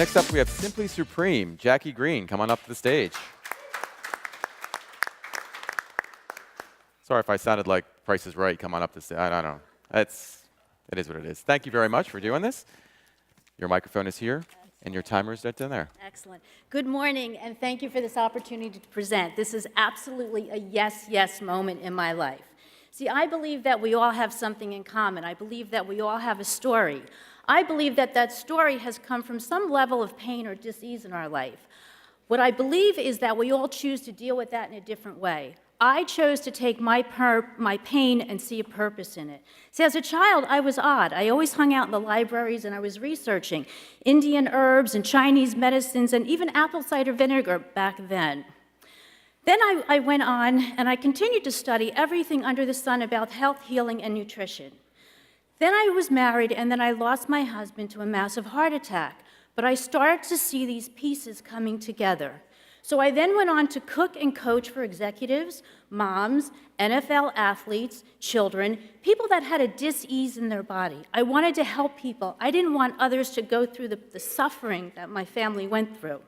Next up, we have Simply Supreme. Jackie Green, come on up to the stage. Sorry if I sounded like Price is Right. Come on up to the stage. I don't know. It is what it is. Thank you very much for doing this. Your microphone is here, and your timer is right down there. Excellent. Good morning, and thank you for this opportunity to present. This is absolutely a yes, yes moment in my life. See, I believe that we all have something in common. I believe that we all have a story. I believe that that story has come from some level of pain or disease in our life. What I believe is that we all choose to deal with that in a different way. I chose to take my pain and see a purpose in it. See, as a child, I was odd. I always hung out in the libraries and I was researching Indian herbs and Chinese medicines and even apple cider vinegar back then. Then I went on and I continued to study everything under the sun about health, healing, and nutrition. Then I was married and then I lost my husband to a massive heart attack. But I started to see these pieces coming together. So I then went on to cook and coach for executives, moms, NFL athletes, children, people that had a dis-ease in their body. I wanted to help people. I didn't want others to go through the suffering that my family went through.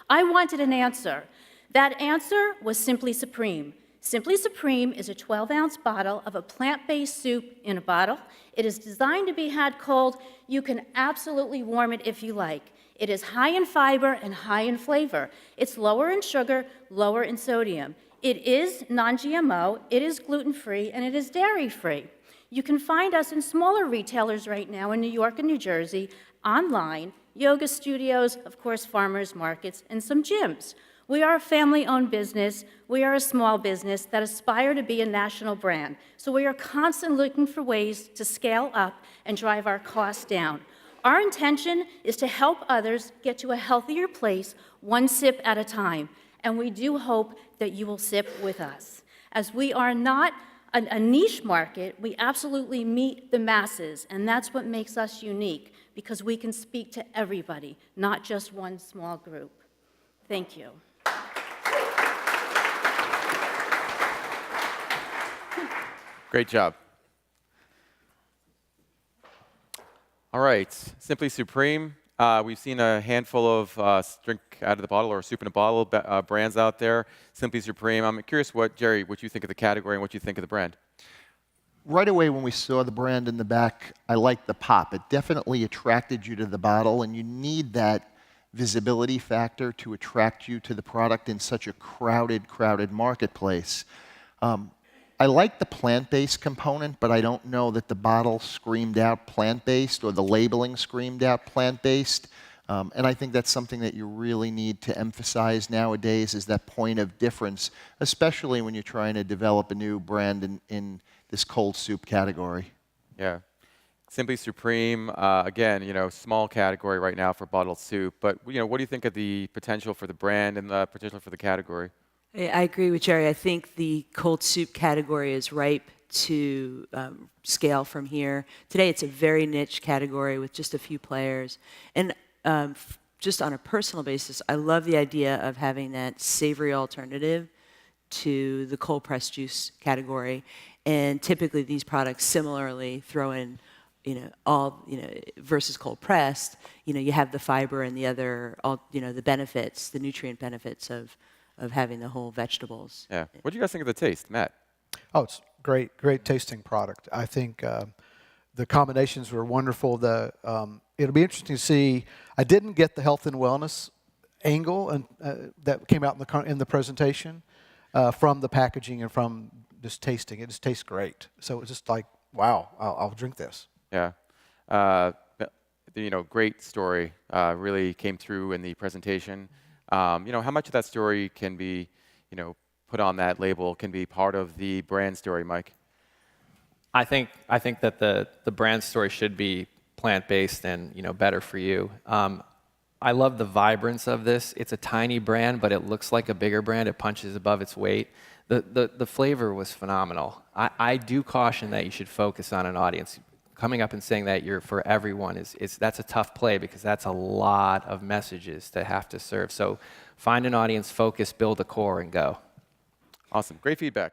I wanted an answer. That answer was Simply Supreme. Simply Supreme is a 12-ounce bottle of a plant-based soup in a bottle. It is designed to be had cold. You can absolutely warm it if you like. It is high in fiber and high in flavor. It's lower in sugar, lower in sodium. It is non-GMO, it is gluten-free, and it is dairy-free. You can find us in smaller retailers right now in New York and New Jersey, online, yoga studios, of course, farmers markets, and some gyms. We are a family-owned business. We are a small business that aspire to be a national brand. So we are constantly looking for ways to scale up and drive our costs down. Our intention is to help others get to a healthier place, one sip at a time. And we do hope that you will sip with us. As we are not a niche market, we absolutely meet the masses. And that's what makes us unique, because we can speak to everybody, not just one small group. Thank you. Great job. All right, Simply Supreme. We've seen a handful of drink out of the bottle or soup in a bottle brands out there. Simply Supreme. I'm curious, Jerry, what you think of the category and what you think of the brand. Right away when we saw the brand in the back, I liked the pop. It definitely attracted you to the bottle, and you need that visibility factor to attract you to the product in such a crowded marketplace. I like the plant-based component, but I don't know that the bottle screamed out plant-based or the labeling screamed out plant-based. And I think that's something that you really need to emphasize nowadays, is that point of difference, especially when you're trying to develop a new brand in this cold soup category. Yeah. Simply Supreme, again, small category right now for bottled soup. But, what do you think of the potential for the brand and the potential for the category? I agree with Jerry. I think the cold soup category is ripe to scale from here. Today, it's a very niche category with just a few players. And just on a personal basis, I love the idea of having that savory alternative to the cold pressed juice category. And typically, these products similarly throw in, versus cold pressed. You have the fiber and the other, the benefits, the nutrient benefits of having the whole vegetables. Yeah. What do you guys think of the taste, Matt? Oh, it's great tasting product. I think the combinations were wonderful. It'll be interesting to see. I didn't get the health and wellness angle that came out in the presentation from the packaging and from just tasting. It just tastes great. So it's just like, wow, I'll drink this. Yeah. Great story really came through in the presentation. How much of that story can be, put on that label, can be part of the brand story, Mike? I think that the brand story should be plant-based and better for you. I love the vibrance of this. It's a tiny brand, but it looks like a bigger brand. It punches above its weight. The flavor was phenomenal. I do caution that you should focus on an audience. Coming up and saying that you're for everyone that's a tough play, because that's a lot of messages to have to serve. So find an audience, focus, build a core, and go. Awesome. Great feedback.